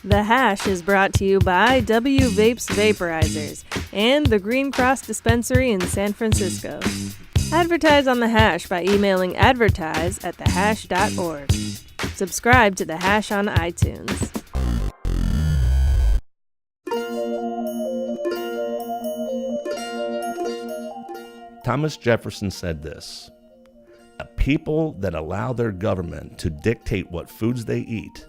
The Hash is brought to you by W Vapes Vaporizers and the Green Cross Dispensary in San Francisco. Advertise on The Hash by emailing advertise@thehash.org. Subscribe to The Hash on iTunes. Thomas Jefferson said this: "A people that allow their government to dictate what foods they eat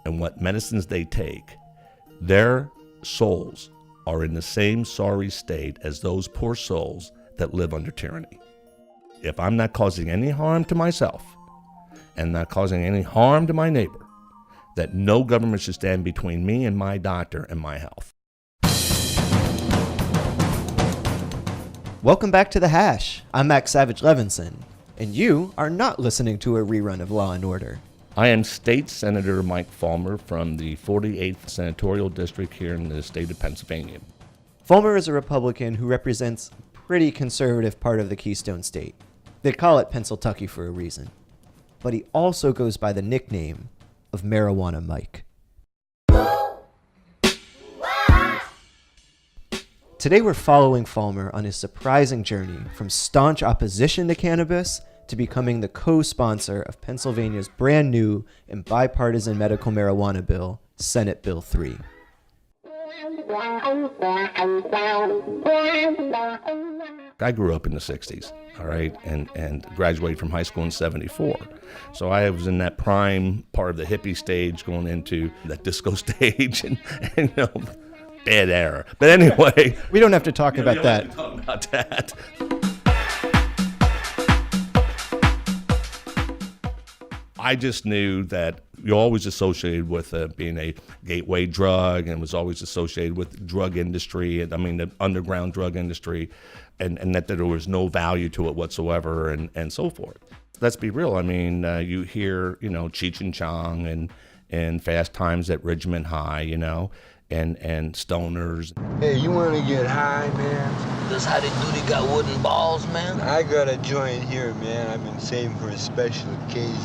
and what medicines they take, their souls are in the same sorry state as those poor souls that live under tyranny." If I'm not causing any harm to myself and not causing any harm to my neighbor, that no government should stand between me and my doctor and my health. Welcome back to The Hash. I'm Max Savage Levinson, and you are not listening to a rerun of Law & Order. I am State Senator Mike Fulmer from the 48th Senatorial District here in the state of Pennsylvania. Fulmer is a Republican who represents a pretty conservative part of the Keystone State. They call it Pennsyltucky for a reason. But he also goes by the nickname of Marijuana Mike. Today we're following Fulmer on his surprising journey from staunch opposition to cannabis to becoming the co-sponsor of Pennsylvania's brand new and bipartisan medical marijuana bill, Senate Bill 3. I grew up in the 60s, all right, and graduated from high school in 74. So I was in that prime part of the hippie stage going into that disco stage and you know, bad era. But anyway. We don't have to talk about that. We don't have to talk about that. I just knew that you're always associated with being a gateway drug, and was always associated with drug industry, and I mean the underground drug industry, and that there was no value to it whatsoever, and so forth. Let's be real. I mean, you hear, you know, Cheech and Chong and Fast Times at Ridgemont High, you know, and stoners. Hey, you want to get high, man? That's how they do. They got wooden balls, man. I got a joint here, man. I've been saving for a special occasion.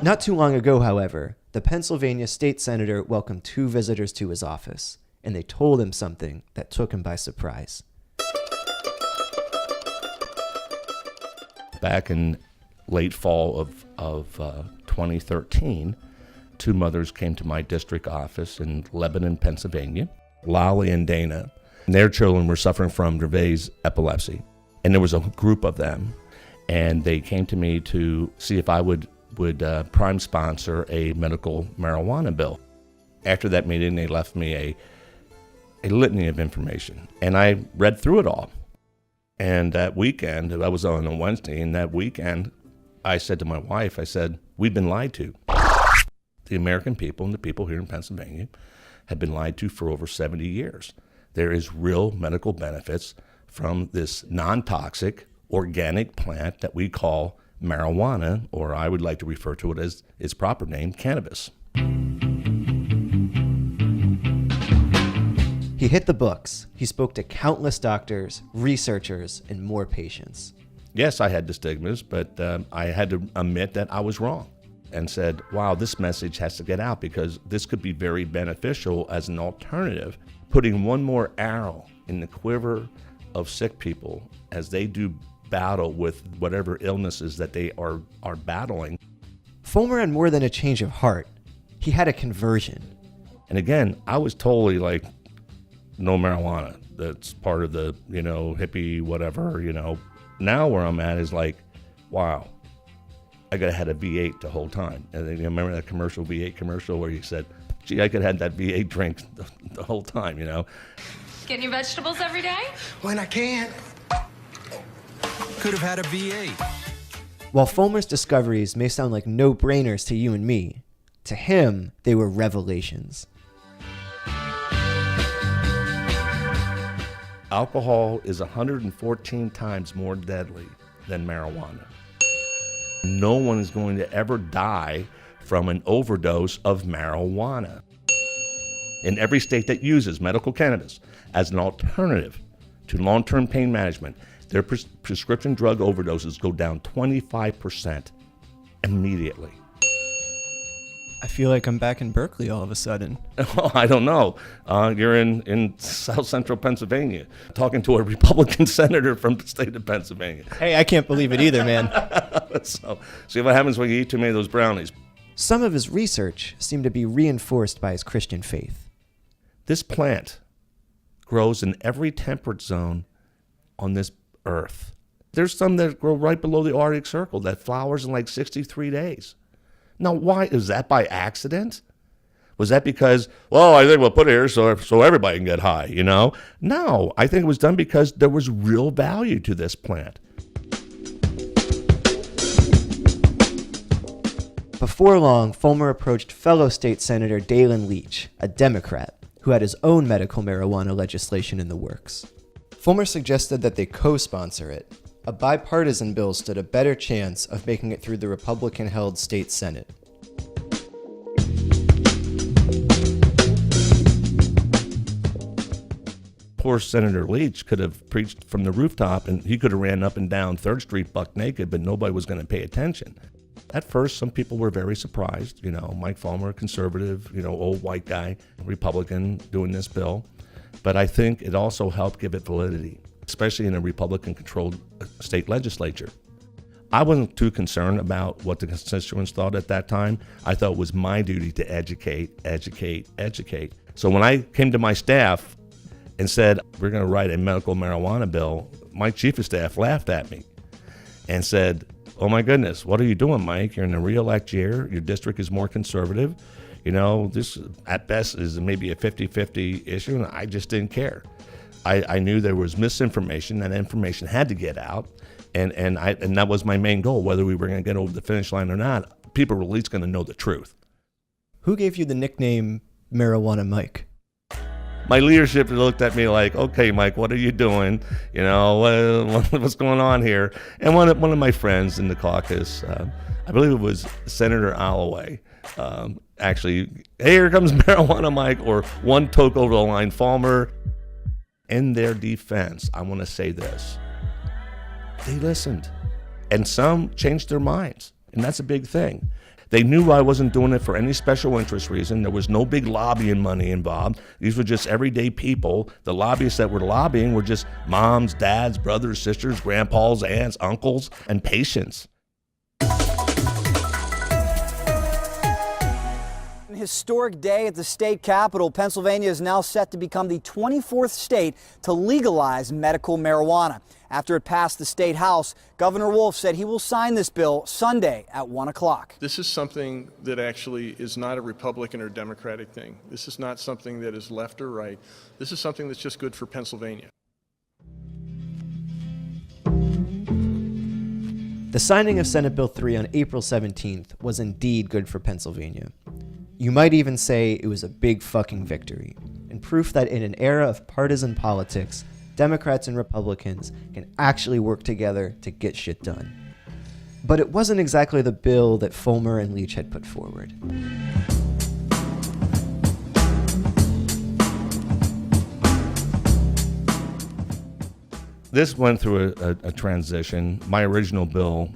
Not too long ago, however, the Pennsylvania state senator welcomed two visitors to his office, and they told him something that took him by surprise. Back in late fall of 2013, two mothers came to my district office in Lebanon, Pennsylvania, Lolly and Dana. And their children were suffering from Dravet's epilepsy. And there was a group of them, and they came to me to see if I would prime sponsor a medical marijuana bill. After that meeting, they left me a litany of information, and I read through it all. And that weekend, I was on a Wednesday, and that weekend, I said to my wife, I said, we've been lied to. The American people and the people here in Pennsylvania have been lied to for over 70 years. There is real medical benefits from this non-toxic organic plant that we call marijuana, or I would like to refer to it as its proper name, cannabis. He hit the books. He spoke to countless doctors, researchers, and more patients. Yes, I had the stigmas, but I had to admit that I was wrong and said, wow, this message has to get out because this could be very beneficial as an alternative, putting one more arrow in the quiver of sick people as they do battle with whatever illnesses that they are battling. Fulmer had more than a change of heart. He had a conversion. And again, I was totally like, no marijuana. That's part of the, you know, hippie whatever, you know. Now where I'm at is like, wow, I could have had a V8 the whole time. And then, you remember that V8 commercial where you said, gee, I could have had that V8 drink the whole time, you know. Getting your vegetables every day? When I can. Could have had a V8. While Fulmer's discoveries may sound like no-brainers to you and me, to him, they were revelations. Alcohol is 114 times more deadly than marijuana. No one is going to ever die from an overdose of marijuana. In every state that uses medical cannabis as an alternative to long-term pain management, their prescription drug overdoses go down 25% immediately. I feel like I'm back in Berkeley all of a sudden. Oh, I don't know. You're in South Central Pennsylvania talking to a Republican senator from the state of Pennsylvania. Hey, I can't believe it either, man. So, see what happens when you eat too many of those brownies. Some of his research seemed to be reinforced by his Christian faith. This plant grows in every temperate zone on this earth. There's some that grow right below the Arctic Circle that flowers in like 63 days. Now, why? Is that by accident? Was that because, well, I think we'll put it here so everybody can get high, you know? No, I think it was done because there was real value to this plant. Before long, Fulmer approached fellow state Senator Dalen Leach, a Democrat, who had his own medical marijuana legislation in the works. Fulmer suggested that they co-sponsor it. A bipartisan bill stood a better chance of making it through the Republican-held state Senate. Poor Senator Leach could have preached from the rooftop, and he could have ran up and down 3rd Street buck naked, but nobody was going to pay attention. At first, some people were very surprised. You know, Mike Fulmer, conservative, old white guy, Republican, doing this bill. But I think it also helped give it validity, especially in a Republican-controlled state legislature. I wasn't too concerned about what the constituents thought at that time. I thought it was my duty to educate. So when I came to my staff and said, we're going to write a medical marijuana bill, my chief of staff laughed at me and said, oh my goodness, what are you doing, Mike? You're in a re-elect year. Your district is more conservative. This at best is maybe a 50-50 issue, and I just didn't care. I knew there was misinformation. That information had to get out, and that was my main goal. Whether we were going to get over the finish line or not, people were at least going to know the truth. Who gave you the nickname Marijuana Mike? My leadership looked at me like, okay, Mike, what are you doing? What's going on here? And one of my friends in the caucus, I believe it was Senator Alloway, actually, hey, here comes Marijuana Mike, or one toke over the line, Fulmer. In their defense, I want to say this. They listened. And some changed their minds. And that's a big thing. They knew I wasn't doing it for any special interest reason. There was no big lobbying money involved. These were just everyday people. The lobbyists that were lobbying were just moms, dads, brothers, sisters, grandpas, aunts, uncles, and patients. Historic day at the state capitol. Pennsylvania is now set to become the 24th state to legalize medical marijuana. After it passed the state house, Governor Wolf said he will sign this bill Sunday at 1 o'clock. This is something that actually is not a Republican or Democratic thing. This is not something that is left or right. This is something that's just good for Pennsylvania. The signing of Senate Bill 3 on April 17th was indeed good for Pennsylvania. You might even say it was a big fucking victory, and proof that in an era of partisan politics, Democrats and Republicans can actually work together to get shit done. But it wasn't exactly the bill that Fulmer and Leach had put forward. This went through a transition. My original bill,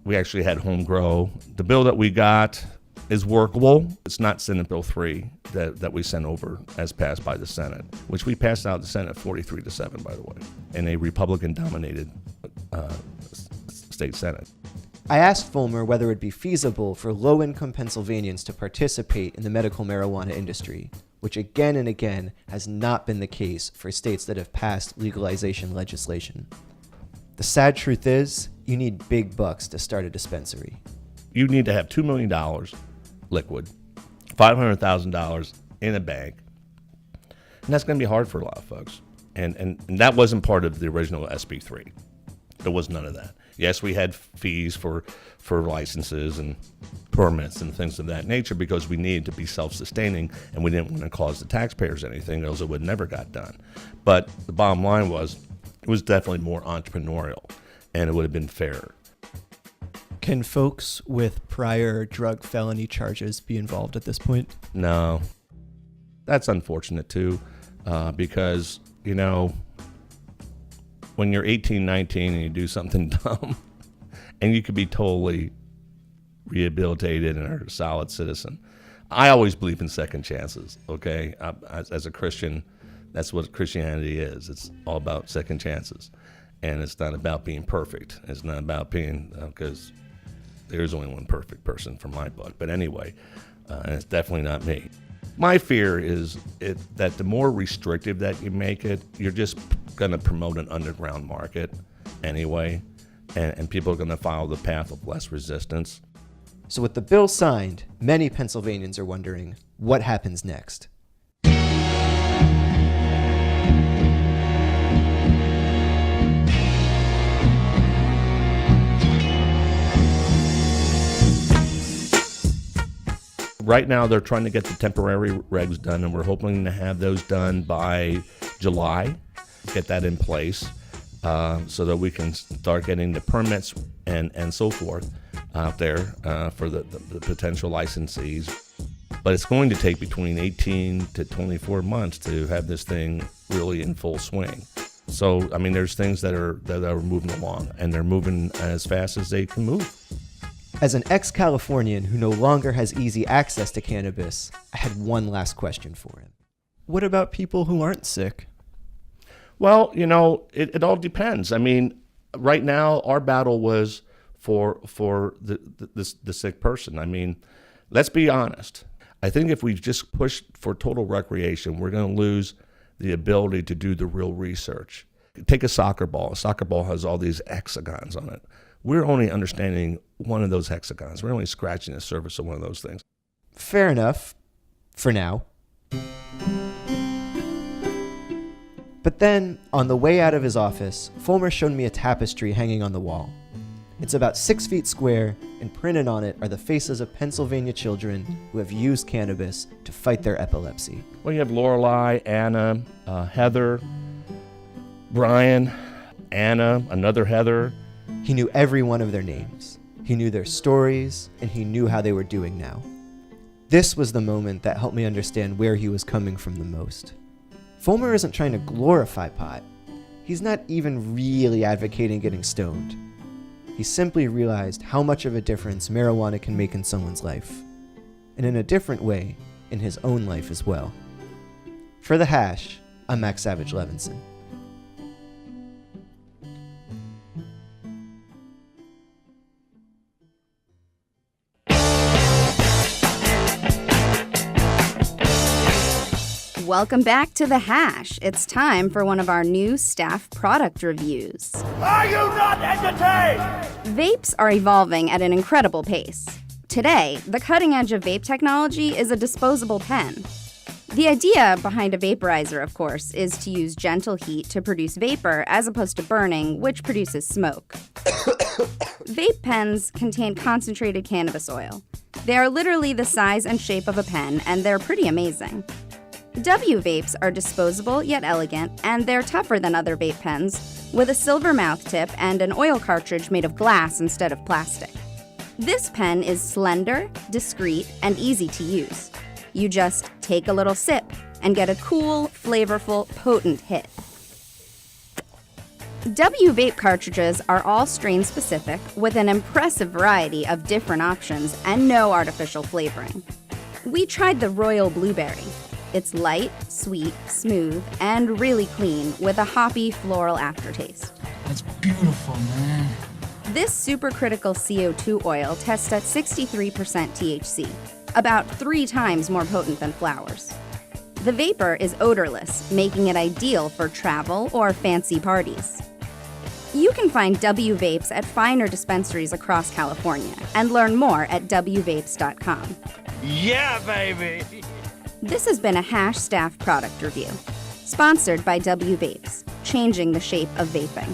we actually had home grow. The bill that we got is workable. It's not Senate Bill 3 that we sent over as passed by the Senate, which we passed out the Senate 43-7, by the way, in a Republican-dominated state Senate. I asked Fulmer whether it would be feasible for low-income Pennsylvanians to participate in the medical marijuana industry, which again and again has not been the case for states that have passed legalization legislation. The sad truth is, you need big bucks to start a dispensary. You need to have $2 million liquid, $500,000 in a bank, and that's going to be hard for a lot of folks. And that wasn't part of the original SB 3. There was none of that. Yes, we had fees for licenses and permits and things of that nature because we needed to be self-sustaining and we didn't want to cause the taxpayers anything, else it would never got done. But the bottom line was, it was definitely more entrepreneurial and it would have been fairer. Can folks with prior drug felony charges be involved at this point? No. That's unfortunate too, because, when you're 18, 19 and you do something dumb, and you could be totally rehabilitated and are a solid citizen. I always believe in second chances, okay? As a Christian, that's what Christianity is. It's all about second chances. And it's not about being perfect. It's not about being, because there's only one perfect person from my book. But anyway, and it's definitely not me. My fear is that the more restrictive that you make it, you're just going to promote an underground market anyway, and people are going to follow the path of less resistance. So with the bill signed, many Pennsylvanians are wondering what happens next. Right now, they're trying to get the temporary regs done, and we're hoping to have those done by July, get that in place, so that we can start getting the permits and so forth out there for the potential licensees. But it's going to take between 18 to 24 months to have this thing really in full swing. So, I mean, there's things that are moving along, and they're moving as fast as they can move. As an ex-Californian who no longer has easy access to cannabis, I had one last question for him. What about people who aren't sick? Well, you know, it all depends. I mean, right now, our battle was for the sick person. I mean, let's be honest. I think if we just push for total recreation, we're going to lose the ability to do the real research. Take a soccer ball. A soccer ball has all these hexagons on it. We're only understanding one of those hexagons. We're only scratching the surface of one of those things. Fair enough, for now. But then, on the way out of his office, Fulmer showed me a tapestry hanging on the wall. It's about 6 feet square, and printed on it are the faces of Pennsylvania children who have used cannabis to fight their epilepsy. Well, you have Lorelei, Anna, Heather, Brian, Anna, another Heather. He knew every one of their names. He knew their stories, and he knew how they were doing now. This was the moment that helped me understand where he was coming from the most. Fulmer isn't trying to glorify pot. He's not even really advocating getting stoned. He simply realized how much of a difference marijuana can make in someone's life. And in a different way, in his own life as well. For The Hash, I'm Max Savage Levinson. Welcome back to The Hash. It's time for one of our new staff product reviews. Are you not entertained? Vapes are evolving at an incredible pace. Today, the cutting edge of vape technology is a disposable pen. The idea behind a vaporizer, of course, is to use gentle heat to produce vapor as opposed to burning, which produces smoke. Vape pens contain concentrated cannabis oil. They are literally the size and shape of a pen, and they're pretty amazing. W vapes are disposable yet elegant, and they're tougher than other vape pens, with a silver mouth tip and an oil cartridge made of glass instead of plastic. This pen is slender, discreet, and easy to use. You just take a little sip and get a cool, flavorful, potent hit. W vape cartridges are all strain-specific, with an impressive variety of different options and no artificial flavoring. We tried the Royal Blueberry. It's light, sweet, smooth, and really clean with a hoppy, floral aftertaste. That's beautiful, man. This supercritical CO2 oil tests at 63% THC, about 3 times more potent than flowers. The vapor is odorless, making it ideal for travel or fancy parties. You can find W Vapes at finer dispensaries across California and learn more at wvapes.com. Yeah, baby! This has been a Hash staff product review, sponsored by W Vapes, changing the shape of vaping.